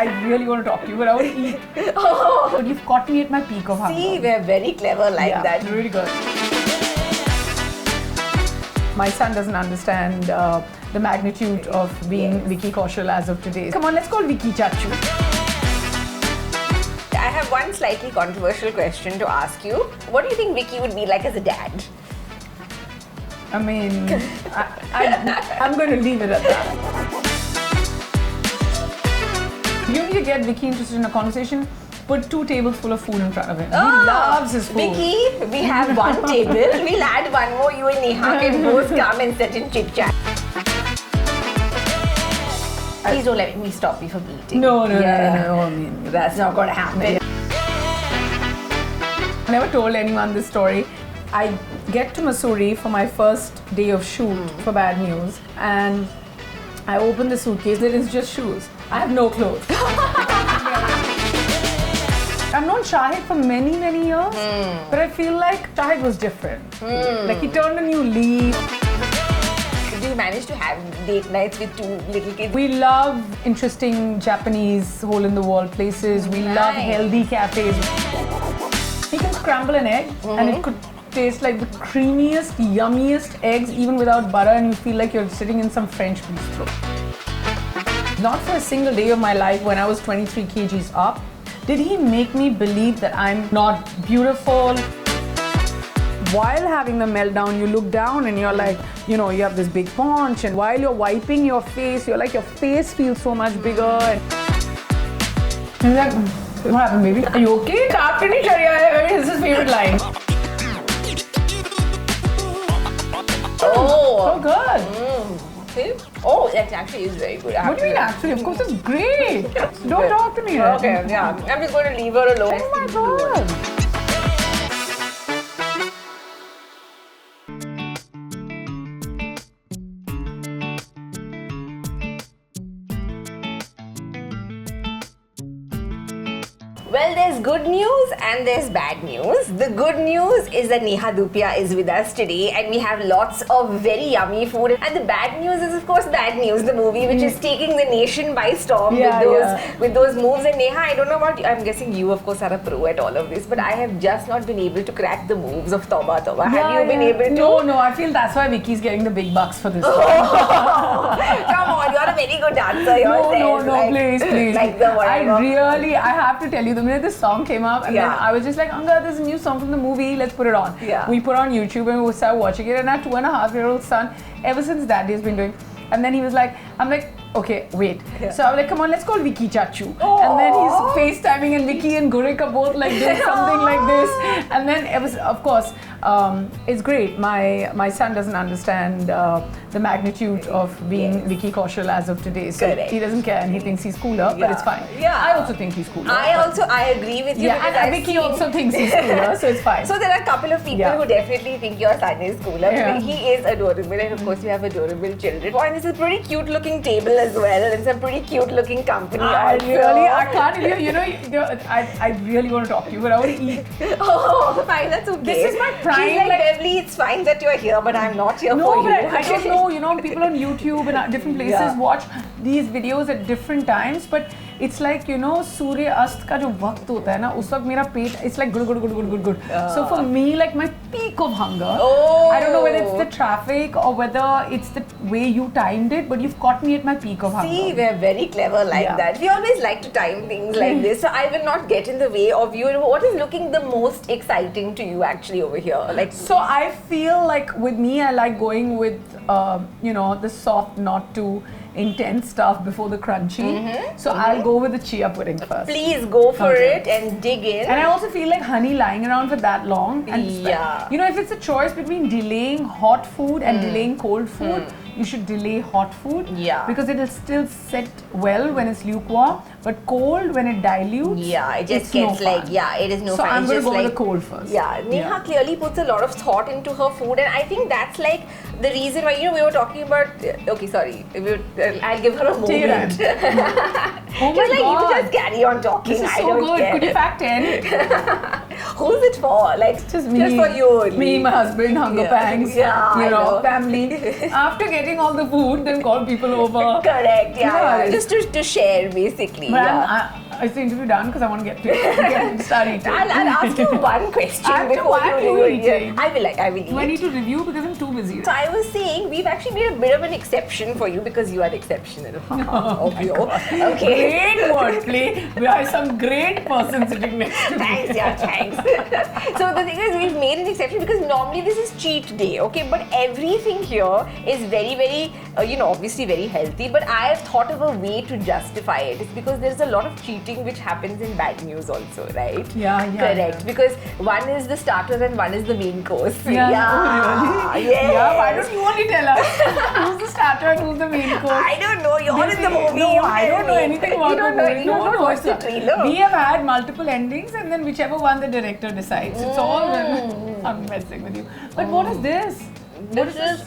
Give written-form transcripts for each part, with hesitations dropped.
I really want to talk to you, but I want to eat. But you've caught me at my peak of hunger. See, we're very clever like that. Really good. My son doesn't understand the magnitude of being Vicky Kaushal as of today. Come on, let's call Vicky Chachu. I have one slightly controversial question to ask you. What do you think Vicky would be like as a dad? I mean, I'm going to leave it at that. You need to get Vicky interested in a conversation. Put 2 tables full of food in front of him. He loves his food. Vicky, we have 1 table. We'll add 1 more. You and Neha can both come and sit and chit chat. Please don't let me stop you from eating. No. I mean, that's not going to happen. I never told anyone this story. I get to Missouri for my first day of shoot for Bad News, and I open the suitcase. There is just shoes. I have no clothes. I've known Shahid for many, many years, but I feel like Shahid was different. Like he turned a new leaf. Do you manage to have date nights with 2 little kids? We love interesting Japanese hole-in-the-wall places. We love healthy cafes. You can scramble an egg and it could taste like the creamiest, yummiest eggs even without butter, and you feel like you're sitting in some French bistro. Not for a single day of my life when I was 23 kgs up did he make me believe that I'm not beautiful. While having the meltdown, you look down and you're like, you know, you have this big paunch, and while you're wiping your face, you're like, your face feels so much bigger. And he's like, what happened, baby? Are you okay? After nahi chal raha hai. It's his favorite line. Oh, so good. Oh, that actually is very good. What do you mean actually? Of course, it's great. Don't talk to me. Right? Okay, yeah. I'm just going to leave her alone. Oh my God. Well, there's good news and there's bad news. The good news is that Neha Dhupia is with us today and we have lots of very yummy food. And the bad news is, of course, Bad News, the movie which is taking the nation by storm with those moves. And Neha, I don't know about you. I'm guessing you, of course, are a pro at all of this, but I have just not been able to crack the moves of Toba Toba. Have you been able to? No, I feel that's why Vicky's getting the big bucks for this. Come on, you're a very good dancer yourself. No, please. Like the I have to tell you, the minute this song came up, and then I was just like, Angad, there's a new song from the movie, let's put it on. We put on YouTube and we started watching it, and our 2.5-year-old son, ever since that day, has been doing. And then he was like, I'm like, okay, wait. So I'm like, come on, let's call Vicky Chachu. And then he's FaceTiming, and Vicky and Guriq are both like doing something like this. And then it was, of course, it's great. My son doesn't understand the magnitude of being Vicky Kaushal as of today. So he doesn't care and he thinks he's cooler, but it's fine. I also think he's cooler. I agree with you. And Vicky also thinks he's cooler, so it's fine. So there are a couple of people who definitely think your son is cooler. He is adorable, and of course you have adorable children. And this is a pretty cute looking table as well. It's a pretty cute looking company. I can't really, I really want to talk to you, but I want to eat. Oh, fine, that's okay. This is my prime. She's like, Beverly, it's fine that you're here, but I'm not here for you. No, but I don't know, people on YouTube and different places watch these videos at different times, but it's like, Surya Ast ka jo waqt hota hai na, us waqt mera pet, it's like good. So for me, like my peak of hunger, I don't know whether it's the traffic or whether it's the way you timed it, but you've caught me at my peak of hunger. See, we're very clever like that. We always like to time things like this, so I will not get in the way of you. What is looking the most exciting to you actually over here? So I feel like with me, I like going with, the soft, not too intense stuff before the crunchy. So I'll go with the chia pudding first. Please go for it and dig in. And I also feel like honey lying around for that long. And if it's a choice between delaying hot food and delaying cold food, you should delay hot food. Because it'll still set well when it's lukewarm, but cold when it dilutes. It just gets it is no fun. So I'm going to go with the cold first. Neha clearly puts a lot of thought into her food, and I think that's like the reason why, we were talking about, I'll give her a moment. Oh my God. You just carry on talking. This is so good. Could you fact 10? Who's it for? Like, just me, just for you only. Me, my husband, hunger pangs, I know. family. After getting all the food, then call people over. Correct, yeah. Just to share, basically. But is the interview done? Because I want to get start eating. I'll ask you one question before you eat. I will eat. Do I need to review because I'm too busy? So I was saying, we've actually made a bit of an exception for you because you are exceptional. Okay. Great wordplay. There are some great person sitting next to me. Thanks. So the thing is, we've made an exception because normally this is cheat day, okay? But everything here is very, very, obviously very healthy. But I have thought of a way to justify it. It's because there's a lot of cheating which happens in bad news also, right? Yeah. Correct. Because one is the starter and one is the main course. Yeah. Oh, really? Yes. Yeah. Why don't you only tell us who's the starter and who's the main course? I don't know. You're in the movie. No, I don't know anything about the movie. You don't watch the trailer. We have had multiple endings, and then whichever one the director decides. It's all. I'm messing with you. But what is this? This is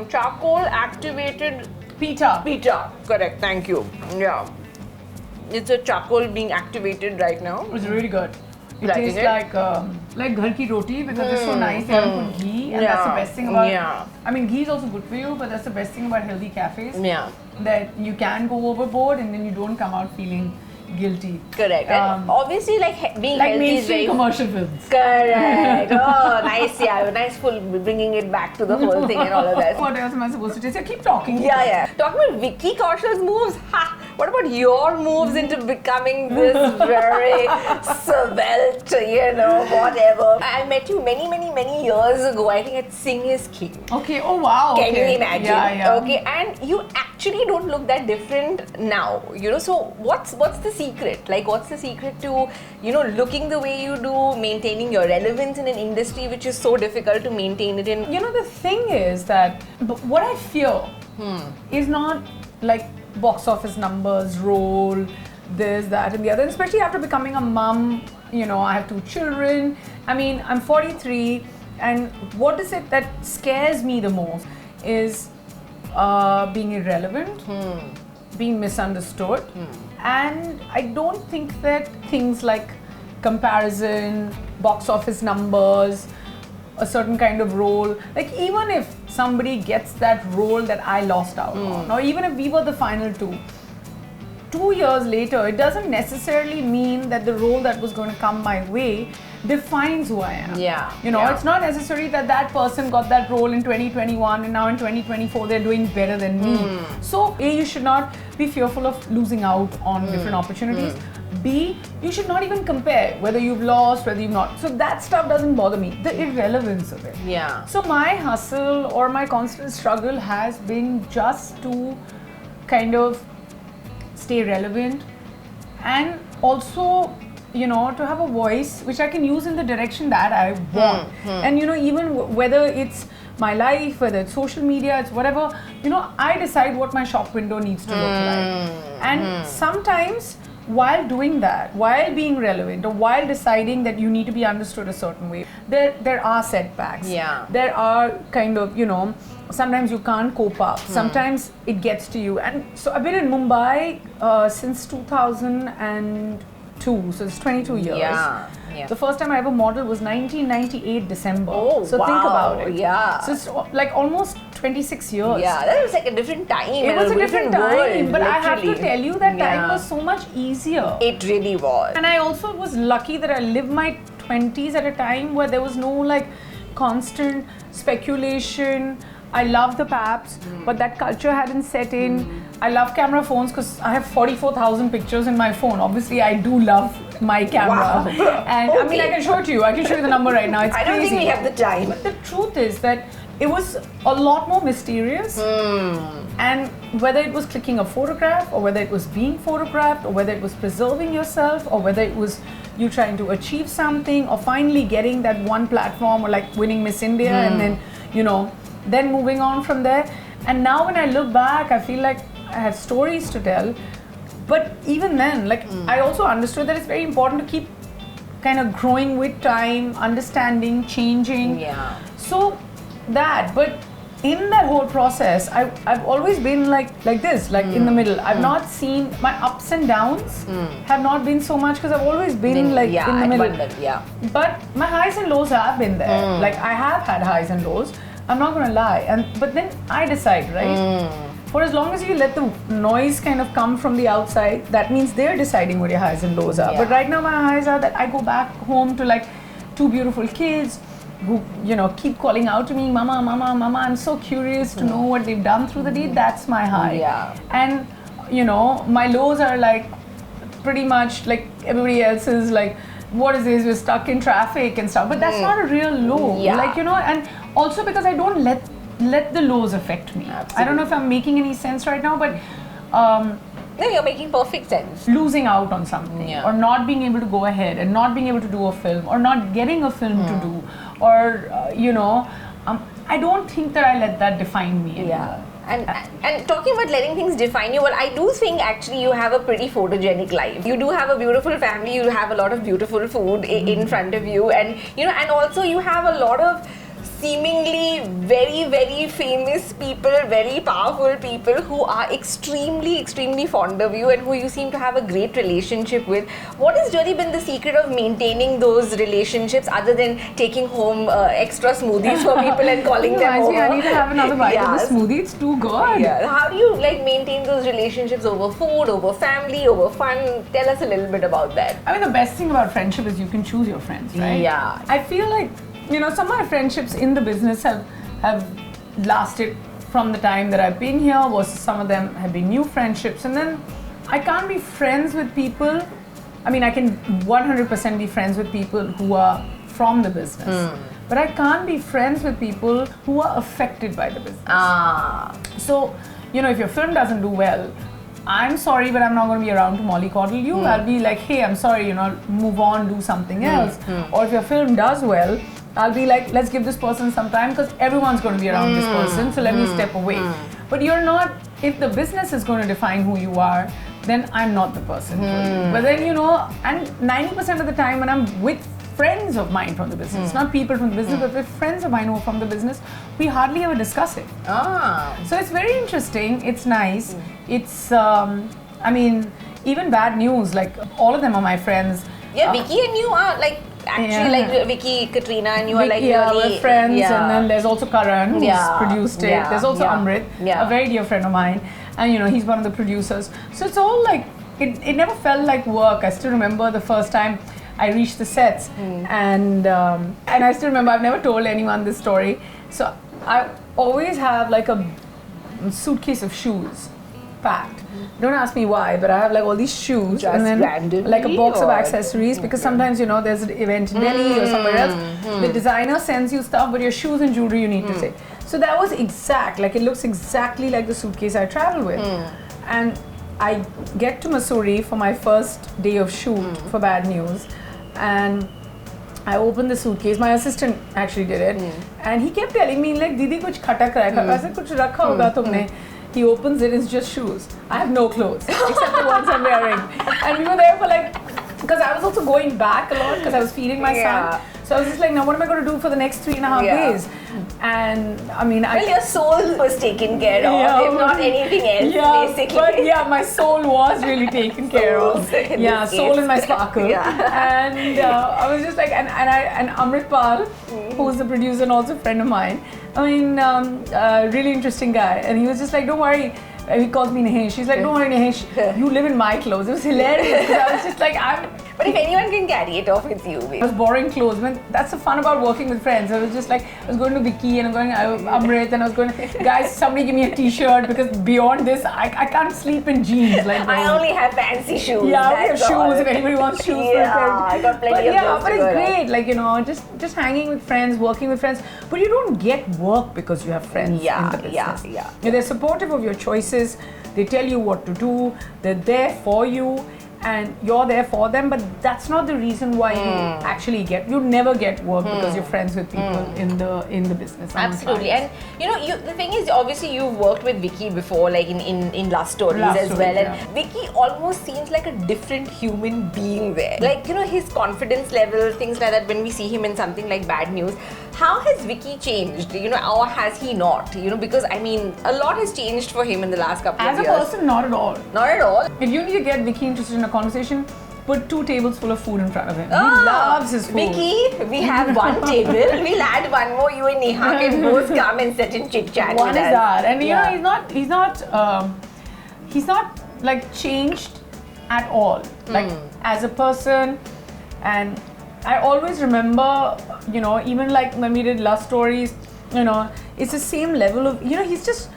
charcoal activated pita. Correct. Thank you. Yeah. It's a charcoal being activated right now. It's really good. It tastes like ghar ki roti because it's so nice. They haven't put ghee, and that's the best thing about. Yeah. I mean, ghee is also good for you, but that's the best thing about healthy cafes. Yeah. That you can go overboard, and then you don't come out feeling guilty. Correct. And obviously, being like healthy is very commercial films. Correct. Oh, nice. Yeah, nice. Full bringing it back to the whole thing and all of that. What else am I supposed to taste? Keep talking. Yeah. Talking about Vicky Kaushal's moves. What about your moves into becoming this very svelte, whatever? I met you many years ago. I think at Sing is King. Okay. Oh wow. Can you imagine? Yeah. Okay, and you actually don't look that different now. So what's the secret? Like, what's the secret to looking the way you do, maintaining your relevance in an industry which is so difficult to maintain it in? The thing is that what I fear is not like box office numbers, role, this, that, and the other. Especially after becoming a mum, I have 2 children. I mean, I'm 43, and what is it that scares me the most is being irrelevant, being misunderstood, and I don't think that things like comparison, box office numbers, a certain kind of role, like even if somebody gets that role that I lost out on, or even if we were the final 2 years later, it doesn't necessarily mean that the role that was going to come my way defines who I am. It's not necessary that person got that role in 2021 and now in 2024 they're doing better than me. So A, you should not be fearful of losing out on different opportunities. B, you should not even compare whether you've lost, whether you've not. So that stuff doesn't bother me. The irrelevance of it. Yeah. So my hustle or my constant struggle has been just to kind of stay relevant and also, to have a voice which I can use in the direction that I want. And, even whether it's my life, whether it's social media, it's whatever, I decide what my shop window needs to look like. And sometimes while doing that, while being relevant, or while deciding that you need to be understood a certain way, there are setbacks. Yeah. There are kind of, sometimes you can't cope up. Sometimes it gets to you. And so I've been in Mumbai since 2002, so it's 22 years. Yeah. The first time I ever modeled was 1998 December. Oh, so wow. think about it. Yeah. So it's like almost 26 years. Yeah, that was like a different time. It was a different time, world, but I have to literally. tell you that time was so much easier. It really was. And I also was lucky that I lived my 20s at a time where there was no like constant speculation. I love the paps, but that culture hadn't set in. I love camera phones because I have 44,000 pictures in my phone. Obviously, I do love my camera. Wow. And I mean, I can show it to you. I can show you the number right now. It's I don't crazy. think we have the time. But the truth is that it was a lot more mysterious. And whether it was clicking a photograph, or whether it was being photographed, or whether it was preserving yourself, or whether it was you trying to achieve something, or finally getting that one platform, or like winning Miss India, and then, then moving on from there. And now when I look back, I feel like I have stories to tell. But even then, like I also understood that it's very important to keep kind of growing with time, understanding, changing. Yeah. So that, but in that whole process, I've always been like this, like in the middle. I've not seen my ups and downs have not been so much because I've always been in the middle. But my highs and lows have been there. Like I have had highs and lows. I'm not gonna lie. But then I decide, right? For as long as you let the noise kind of come from the outside, that means they're deciding what your highs and lows are. But right now my highs are that I go back home to like 2 beautiful kids who, you know, keep calling out to me, mama, mama, mama. I'm so curious to know what they've done through the day. That's my high. And, you know, my lows are like pretty much like everybody else's, like, what is this? We're stuck in traffic and stuff. But that's not a real low. Like, you know, and also because I don't let the lows affect me. I don't know if I'm making any sense right now, but no, you're making perfect sense. Losing out on something, or not being able to go ahead, and not being able to do a film, or not getting a film to do, or you know, I don't think that I let that define me anymore. And talking about letting things define you, well, I do think actually you have a pretty photogenic life. You do have a beautiful family. You have a lot of beautiful food in front of you, and you know, and also you have a lot of seemingly very, very famous people, very powerful people who are extremely, extremely fond of you and who you seem to have a great relationship with. What has really been the secret of maintaining those relationships other than taking home extra smoothies for people and calling them over? I need to have another bite of the smoothie. It's too good. How do you like maintain those relationships over food, over family, over fun? Tell us a little bit about that. I mean, the best thing about friendship is you can choose your friends, right? I feel like, you know, some of my friendships in the business have lasted from the time that I've been here, versus some of them have been new friendships. And then I can't be friends with people. I mean, I can 100% be friends with people who are from the business. But I can't be friends with people who are affected by the business. So, you know, if your film doesn't do well, I'm sorry, but I'm not going to be around to mollycoddle you. I'll be like, hey, I'm sorry, you know, move on, do something else. Or if your film does well, I'll be like, let's give this person some time because everyone's going to be around this person, so let me step away. But you're not, if the business is going to define who you are, then I'm not the person for you. But then, you know, and 90% of the time when I'm with friends of mine from the business, not people from the business, but with friends of mine who are from the business, we hardly ever discuss it. So it's very interesting, it's nice. It's, I mean, even bad news, like all of them are my friends. Vicky and you are like, actually like Vicky, Katrina and you are like we're friends, and then there's also Karan who's produced it. There's also Amrit, a very dear friend of mine, and you know, he's one of the producers. So it's all like, it never felt like work. I still remember the first time I reached the sets, and I still remember, I've never told anyone this story. So I always have like a suitcase of shoes packed. Don't ask me why, but I have like all these shoes, just and then randomly, like a box of accessories, because sometimes, you know, there's an event in Delhi or somewhere else. The designer sends you stuff, but your shoes and jewelry you need to take. So that was exact, like it looks exactly like the suitcase I travel with. And I get to Missouri for my first day of shoot for Bad News, and I opened the suitcase. My assistant actually did it, and he kept telling me like, "Didi, kuch khatak raha hai." I said, "Kuch rakha hoga tumne." He opens it, it's just shoes. I have no clothes except the ones I'm wearing. And we were there for like, because I was also going back a lot because I was feeding my son. So I was just like, now what am I going to do for the next 3.5 days? And I mean, well, your soul was taken care of, if not anything else, basically. But my soul was really taken care of. Soul in my sparkle. And I was just like, and Amrit Pal, who's the producer and also a friend of mine, I mean, really interesting guy. And he was just like, don't worry. He calls me Nehesh. She's like, don't worry, Nehesh, you live in my clothes. It was hilarious because I was just like, But if anyone can carry it off, it's you. Baby. I was borrowing clothes. That's the fun about working with friends. I was just like, I was going to Vicky and I'm going to Amrit, and I was going to, guys, somebody give me a t-shirt because beyond this, I can't sleep in jeans. Like I only have fancy shoes. Yeah, I have shoes if anybody wants shoes. I got plenty of those. But it's great. Like, you know, just hanging with friends, working with friends. But you don't get work because you have friends in the business. They're supportive of your choices. They tell you what to do. They're there for you. And you're there for them, but that's not the reason why you actually you never get work because you're friends with people in the business. Absolutely. And you know, the thing is, obviously you've worked with Vicky before, like in Last Stories as well, and Vicky almost seems like a different human being there. Like, you know, his confidence level, things like that, when we see him in something like Bad News, How has Vicky changed? Or has he not? Because I mean, a lot has changed for him in the last couple of years. As a person, not at all. Not at all. If you need to get Vicky interested in a conversation, put 2 tables full of food in front of him. He loves his food. Vicky, we have 1 table. We'll add 1 more. You and Neha can both come and sit and chit chat. One is that, and he's not like changed at all. Like as a person, and I always remember, even like when we did Love Stories, it's the same level of, he's just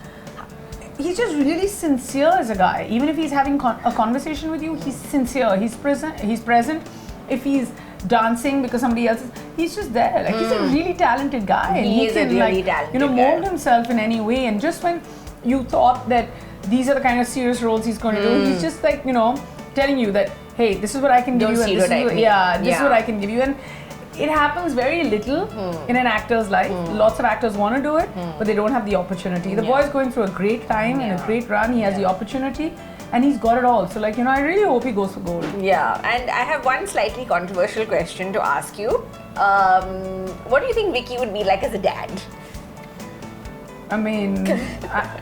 really sincere as a guy. Even if he's having a conversation with you, he's sincere. He's present. If he's dancing because somebody else is, he's just there. Like he's a really talented guy. And He is can a really talented guy. mold himself in any way. And just when you thought that these are the kind of serious roles he's going to do, he's just like, telling you that, hey, this is what I can give you. And this is what I can give you. And it happens very little in an actor's life. Lots of actors want to do it, but they don't have the opportunity. The boy's going through a great time and a great run. He has the opportunity and he's got it all. So like, I really hope he goes for gold. Yeah, and I have one slightly controversial question to ask you. What do you think Vicky would be like as a dad? I mean,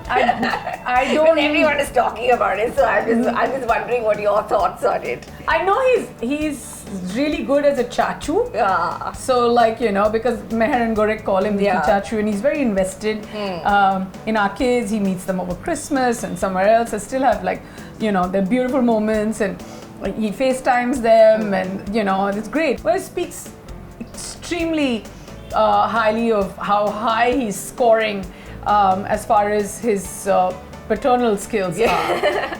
I don't. Because everyone is talking about it, so I'm just wondering what your thoughts on it. I know he's really good as a chachu. Yeah. So like because Mehr and Guriq call him the chachu, and he's very invested in our kids. He meets them over Christmas and somewhere else. I still have like their beautiful moments, and like, he FaceTimes them, and it's great. Well, he speaks extremely highly of how high he's scoring. As far as his paternal skills are.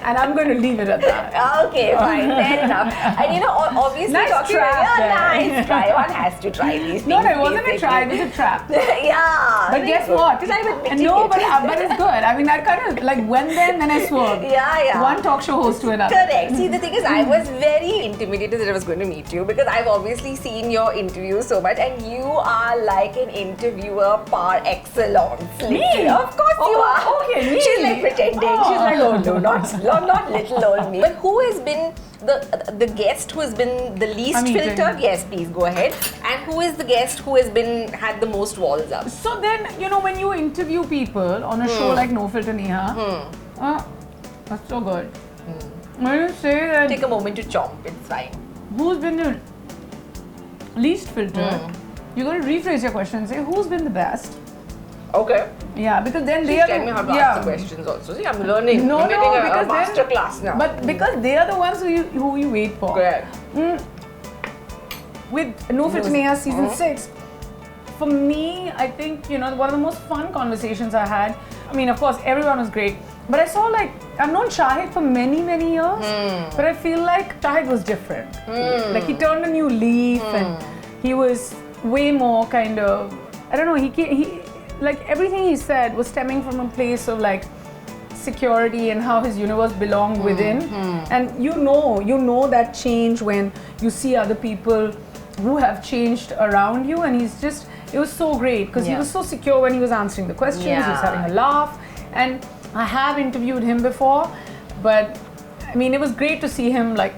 And I'm going to leave it at that. Okay, fine, fair enough. And obviously nice talking nice try. One has to try these things. No, it wasn't a try, it was a trap. Yeah. But guess what? Because I'm admitting but it's good. I mean, I kind of like went there and then I swerved. Yeah. One talk show host to another. Correct. See, the thing is, I was very intimidated that I was going to meet you because I've obviously seen your interviews so much, and you are like an interviewer par excellence. Me? Of course you are. Okay, me. She's like pretending. She's like, oh no, not little old me. But who has been the guest who has been the least filtered? Yes, please go ahead. And who is the guest who has had the most walls up? So then, when you interview people on a show like No Filter Neha, that's so good. When you say that, take a moment to chomp. It's fine. Who's been the least filtered? You're going to rephrase your question and say who's been the best. Okay. Yeah, because then Please tell me how to ask the questions also. See, I'm learning. I'm getting a master class now. But because they are the ones who you wait for. Correct. With No Filter Neha season 6, for me, I think, one of the most fun conversations I had, I mean, of course, everyone was great, but I saw I've known Shahid for many, many years, but I feel like Shahid was different. Like he turned a new leaf and he was way more kind of, I don't know, he like everything he said was stemming from a place of like security and how his universe belonged within. And you know that change when you see other people who have changed around you, and it was so great because he was so secure when he was answering the questions, he was having a laugh. And I have interviewed him before, but I mean, it was great to see him like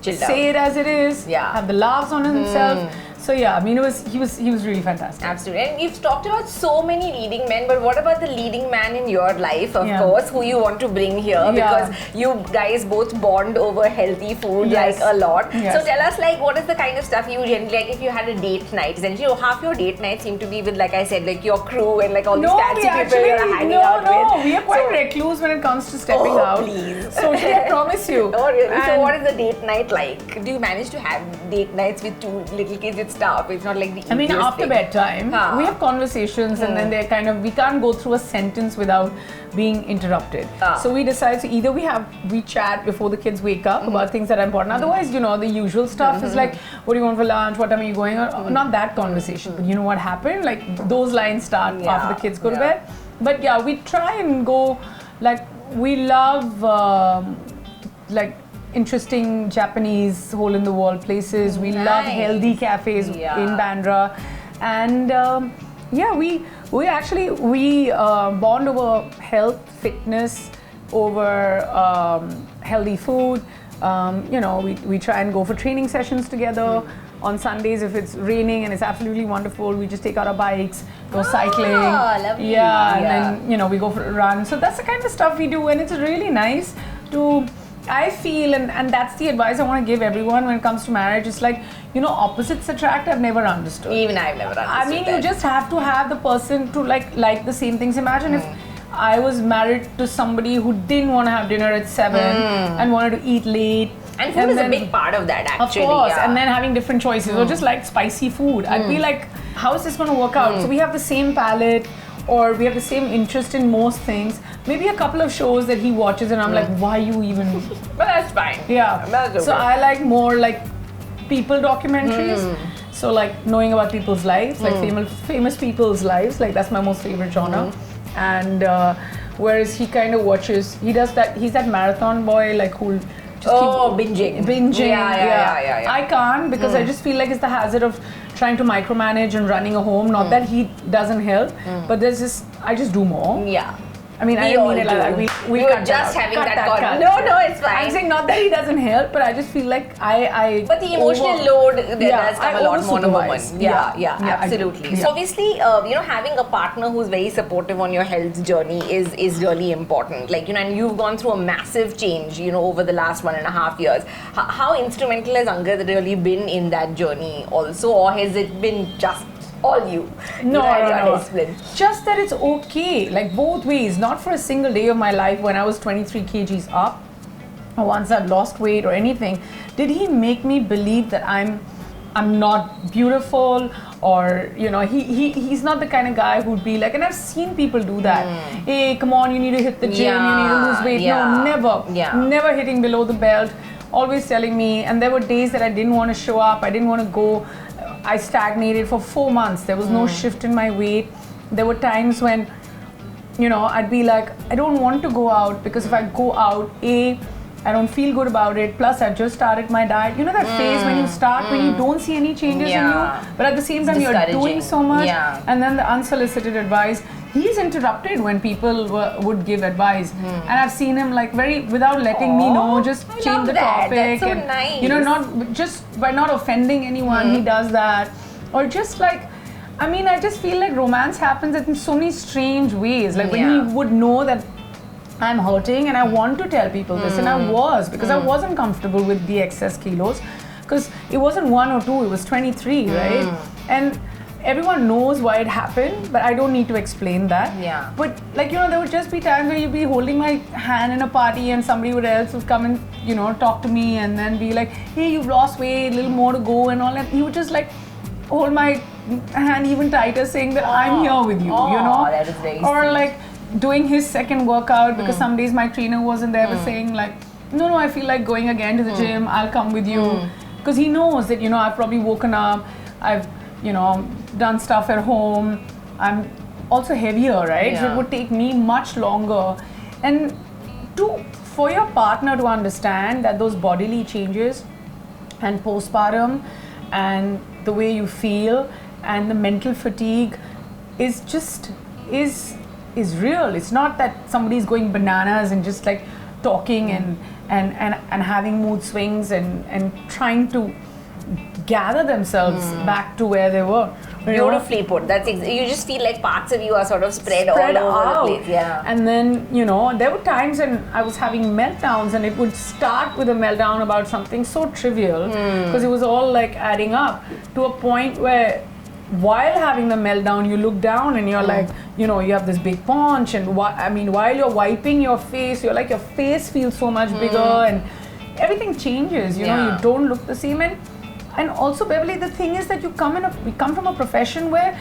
say it as it is, have the laughs on himself. So yeah, I mean, he was really fantastic. Absolutely. And you've talked about so many leading men, but what about the leading man in your life, of course, who you want to bring here? Because you guys both bond over healthy food like a lot. So tell us, like, what is the kind of stuff you generally like if you had a date night? Essentially, half your date nights seem to be with, like I said, like your crew and like all these fancy people you're hanging out with. No, we are quite recluse when it comes to stepping out. Please. Socially, I promise you. Oh, really? So what is the date night like? Do you manage to have date nights with 2 little kids? It's tough. It's not like the I mean, after bedtime, we have conversations and then they're kind of, we can't go through a sentence without being interrupted. So we decide, so either we chat before the kids wake up about things that are important. Otherwise, the usual stuff is like, what do you want for lunch? What time are you going? Not that conversation, but you know what happened? Like those lines start after the kids go to bed. But yeah, we try and go, like, we love like interesting Japanese hole-in-the-wall places. We love healthy cafes in Bandra, and we actually bond over health, fitness, over healthy food. We try and go for training sessions together. On Sundays, if it's raining and it's absolutely wonderful, we just take out our bikes, go cycling. Lovely. Yeah, and then we go for a run. So that's the kind of stuff we do, and it's really nice to. I feel, and that's the advice I want to give everyone when it comes to marriage. It's like, opposites attract. I've never understood. Even I've never understood. I mean, you just have to have the person to like the same things. Imagine if I was married to somebody who didn't want to have dinner at 7 and wanted to eat late. And food is a big part of that, actually. Of course, and then having different choices, or just like spicy food. I'd be like, how is this going to work out? So we have the same palate, or we have the same interest in most things. Maybe a couple of shows that he watches, and I'm like, why you even? But that's fine. Yeah. That's okay. So I like more like people documentaries. So like knowing about people's lives, like famous people's lives. Like that's my most favorite genre. And whereas he kind of watches, he's that marathon boy like who'll just keep binging. Yeah. I can't because I just feel like it's the hazard of trying to micromanage and running a home. Not that he doesn't help, but I just do more. Yeah. I mean, I didn't mean it like that. We were just having that cut. No, it's fine. I'm saying not that he doesn't help, but I just feel like I But the emotional load does come a lot more on a woman. Yeah, absolutely. Yeah. So obviously, having a partner who's very supportive on your health journey is really important. Like, and you've gone through a massive change, over the last 1.5 years. How instrumental has Angad really been in that journey also, or has it been just all you? No. Just that it's okay, like both ways. Not for a single day of my life when I was 23 kgs up, or once I'd lost weight or anything, did he make me believe that I'm not beautiful, or he's not the kind of guy who'd be like, and I've seen people do that. Hey, come on, you need to hit the gym, you need to lose weight. No, never hitting below the belt. Always telling me, and there were days that I didn't want to show up, I didn't want to go. I stagnated for 4 months. There was no shift in my weight. There were times when, I'd be like, I don't want to go out because if I go out, I don't feel good about it. Plus, I just started my diet. That phase when you start, when you don't see any changes in you, but at the same time, you're doing so much. Yeah. And then the unsolicited advice. He's interrupted when people would give advice, and I've seen him like without letting me know, just change the topic. That's so nice. Not just by not offending anyone, he does that, or just like, I just feel like romance happens in so many strange ways. Like when he would know that I'm hurting, and I want to tell people this, and I was because I wasn't comfortable with the excess kilos, because it wasn't 1 or 2, it was 23, right? And everyone knows why it happened, but I don't need to explain that. Yeah. But like, there would just be times where you'd be holding my hand in a party and somebody else would come and, talk to me and then be like, hey, you've lost weight, a little more to go and all that. He would just like hold my hand even tighter, saying that I'm here with you, That is very or sweet. like doing his second workout, because some days my trainer wasn't there, but saying like, no, I feel like going again to the gym, I'll come with you. Because he knows that, I've probably woken up, I've, done stuff at home. I'm also heavier, right? Yeah. So it would take me much longer. And for your partner to understand that those bodily changes and postpartum and the way you feel and the mental fatigue is real. It's not that somebody's going bananas and just like talking and having mood swings and trying to gather themselves back to where they were. Beautifully put. You just feel like parts of you are sort of spread all over the place. Yeah. And then, there were times when I was having meltdowns, and it would start with a meltdown about something so trivial, because it was all like adding up to a point where while having the meltdown, you look down and you're like, you have this big paunch, and while you're wiping your face, you're like, your face feels so much bigger, and everything changes, you don't look the same. And also, Beverly, the thing is that we come from a profession where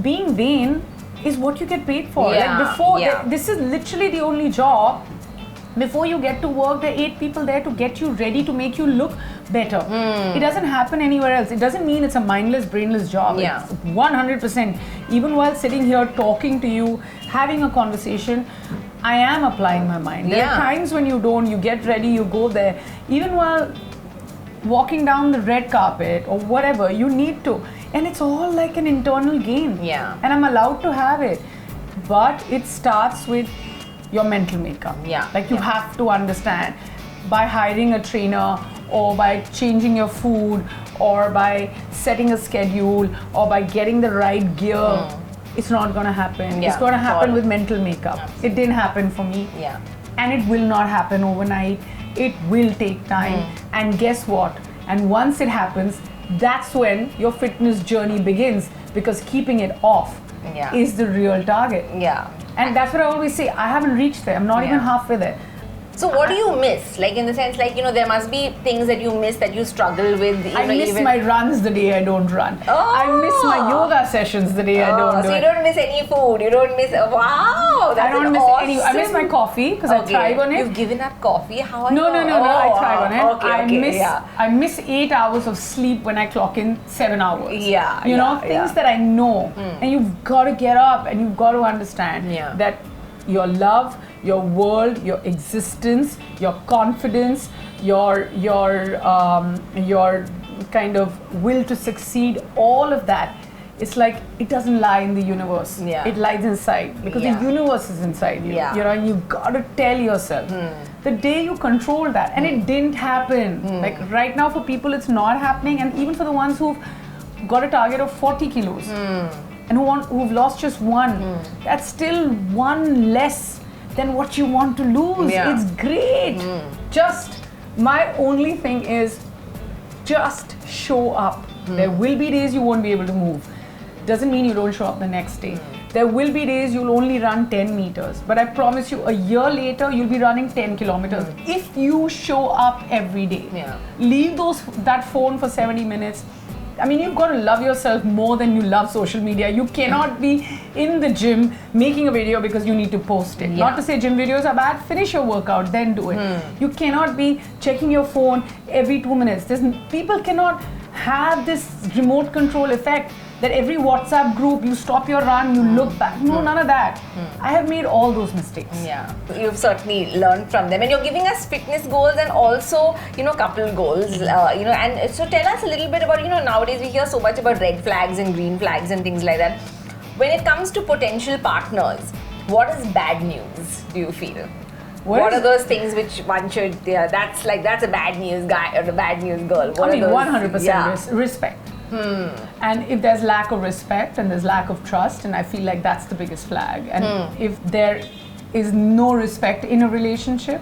being vain is what you get paid for. Yeah. Like before, this is literally the only job. Before you get to work, there are 8 people there to get you ready, to make you look better. It doesn't happen anywhere else. It doesn't mean it's a mindless, brainless job. Yeah. It's 100%. Even while sitting here talking to you, having a conversation, I am applying my mind. There are times when you don't, you get ready, you go there. Even while walking down the red carpet or whatever, you need to. And it's all like an internal game. Yeah. And I'm allowed to have it. But it starts with your mental makeup. Yeah. Like you have to understand, by hiring a trainer or by changing your food, or by setting a schedule, or by getting the right gear, it's not going to happen. Yeah, it's going to happen totally. with mental makeup. Absolutely. It didn't happen for me. Yeah. And it will not happen overnight. It will take time. And guess what? And once it happens, that's when your fitness journey begins, because keeping it off is the real target. Yeah. And that's what I always say. I haven't reached there. I'm not even halfway there. So what do you miss? Like, in the sense, like, there must be things that you miss, that you struggle with. I miss my runs the day I don't run. I miss my yoga sessions the day I don't do so it. you don't miss any food. You don't miss. Wow, that's I don't miss awesome. any. I miss my coffee because I thrive on it. You've given up coffee? How are you? No. I thrive on it. Okay, I miss 8 hours of sleep when I clock in 7 hours. You know, things that I know. And you've got to get up and you've got to understand that your love, your world, your existence, your confidence, your kind of will to succeed, all of that, it's like it doesn't lie in the universe. It lies inside, because the universe is inside you. You know, and you've got to tell yourself the day you control that, and it didn't happen. Like right now, for people, it's not happening, and even for the ones who've got a target of 40 kilos and who've lost just one, that's still one less than what you want to lose. It's great. Just, my only thing is, just show up. There will be days you won't be able to move. Doesn't mean you don't show up the next day. There will be days you'll only run 10 meters. But I promise you, a year later, you'll be running 10 kilometers. If you show up every day. Leave that phone for 70 minutes. I mean, you've got to love yourself more than you love social media. You cannot be in the gym making a video because you need to post it. Not to say gym videos are bad. Finish your workout, then do it. You cannot be checking your phone every 2 minutes. People cannot have this remote control effect that every WhatsApp group, you stop your run, you look back. No, none of that. I have made all those mistakes. You've certainly learned from them, and you're giving us fitness goals and also, couple goals. And so tell us a little bit about, nowadays we hear so much about red flags and green flags and things like that. When it comes to potential partners, what is bad news, do you feel? What are those things which one should, that's a bad news guy or a bad news girl? 100% respect. And if there's lack of respect and there's lack of trust, and I feel like that's the biggest flag. And if there is no respect in a relationship,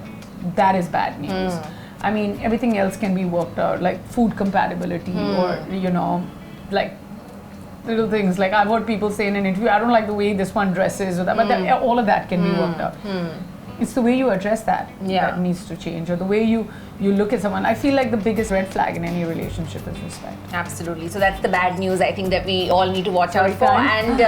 that is bad news. I mean, everything else can be worked out, like food compatibility or, like little things. Like I've heard people say in an interview, I don't like the way this one dresses, or that, but all of that can be worked out. It's the way you address that that needs to change, or the way you look at someone. I feel like the biggest red flag in any relationship is respect. Absolutely. So that's the bad news, I think, that we all need to watch out for. And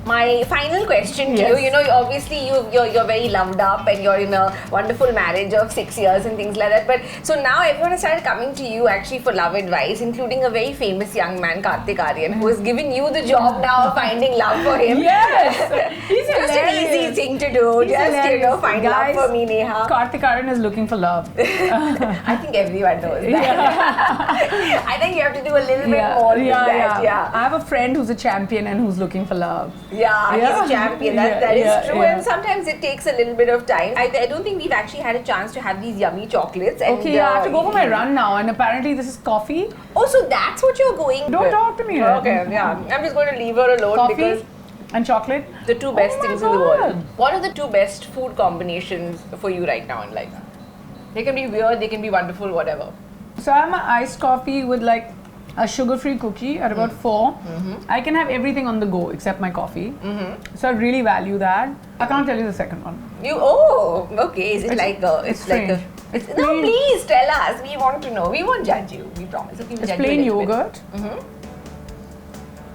my final question to you, obviously you're very loved up and you're in a wonderful marriage of 6 years and things like that. But so now everyone has started coming to you actually for love advice, including a very famous young man, Kartik Aaryan, who has given you the job now of finding love for him. He's just an easy thing to do. He's just, find love for me, Neha. Kartik Aaryan is looking for love. I think everyone knows that. I think you have to do a little bit more than that. I have a friend who's a champion and who's looking for love. He's a champion. That is true. And sometimes it takes a little bit of time. I don't think we've actually had a chance to have these yummy chocolates. And, I have to go for my run now, and apparently this is coffee. Oh, so that's what you're going Don't talk to me. Okay, I'm just going to leave her alone. Coffee because and chocolate. The two best things in the world. What are the two best food combinations for you right now in life? They can be weird, they can be wonderful, whatever. So I have my iced coffee with like a sugar-free cookie at about 4. I can have everything on the go except my coffee. So I really value that. I can't tell you the second one. Okay. Is it no, please tell us. We want to know. We won't judge you. We promise. Okay, it's plain yogurt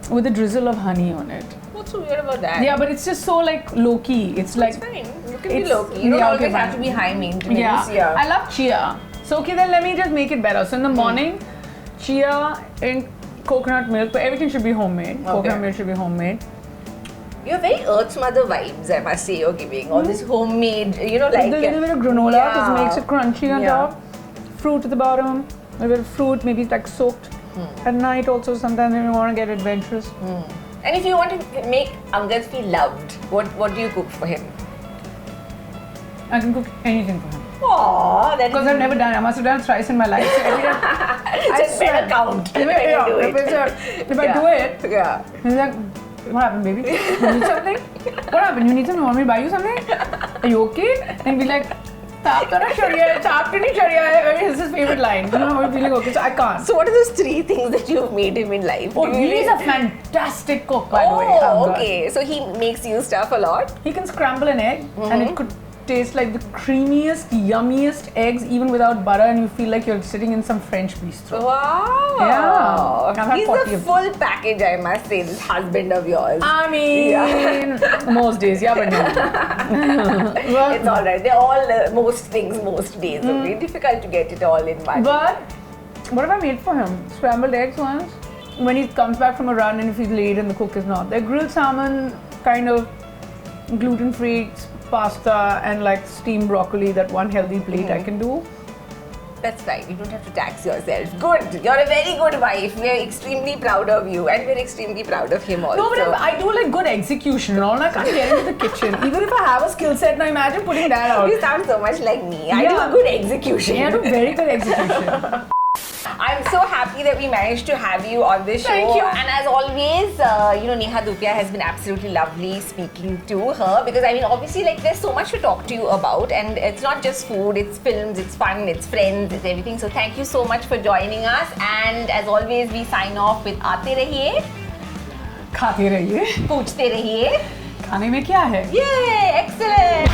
with a drizzle of honey on it. What's so weird about that? Yeah, but it's just so like low-key. It's like... It's fine. You can be low-key. You don't always have to be high maintenance. I love chia. So okay, then let me just make it better. So in the morning, chia in coconut milk, but everything should be homemade. Coconut milk should be homemade. You're very Earth's Mother vibes, I must say, you're giving. All this homemade, like... With a little bit of granola, because it makes it crunchy on top. Fruit at the bottom. A little bit of fruit, maybe like soaked. At night also, sometimes if you want to get adventurous. And if you want to make Angad feel loved, what do you cook for him? I can cook anything for him. Aww, that Because I've never done it. I must have done it thrice in my life. So every time, Just better count. If I do it, Yeah. he's like, what happened, baby? You need something? What happened? You need something? Want me to buy you something? Are you okay? And be like, "Taap to na chadiya hai, taap to nahi chadiya hai." I mean, it's his favorite line. You know, I would be like, okay, so I can't. So what are those 3 things that you've made him in life? Oh, he's a fantastic cook, by the way. Oh, okay. So he makes you stuff a lot? He can scramble an egg and it could taste like the creamiest, yummiest eggs even without butter, and you feel like you're sitting in some French bistro. Wow. Yeah. I've had He's 40 a of them. full package, I must say, this husband of yours. I mean, most days, yeah, but no. It's alright. They're all most things, most days. Okay? Difficult to get it all in one. But what have I made for him? Scrambled eggs once. When he comes back from a run and if he's late and the cook is not. They're grilled salmon, kind of gluten-free pasta and like steamed broccoli, that one healthy plate I can do. That's right. You don't have to tax yourself. Good. You're a very good wife. We're extremely proud of you, and we're extremely proud of him also. No, but I do like good execution and all. I can't get into the kitchen. Even if I have a skill set, now imagine putting that out. You sound so much like me. I do a good execution. Yeah, I do very good execution. I'm so happy that we managed to have you on this show. Thank you. And as always, Neha Dhupia has been absolutely lovely speaking to her, because I mean, obviously, like, there's so much to talk to you about, and it's not just food, it's films, it's fun, it's friends, it's everything. So thank you so much for joining us. And as always, we sign off with Aate Rahiye, खाते रहिए, Poochte Rahiye. खाने में क्या है? Yay! Excellent!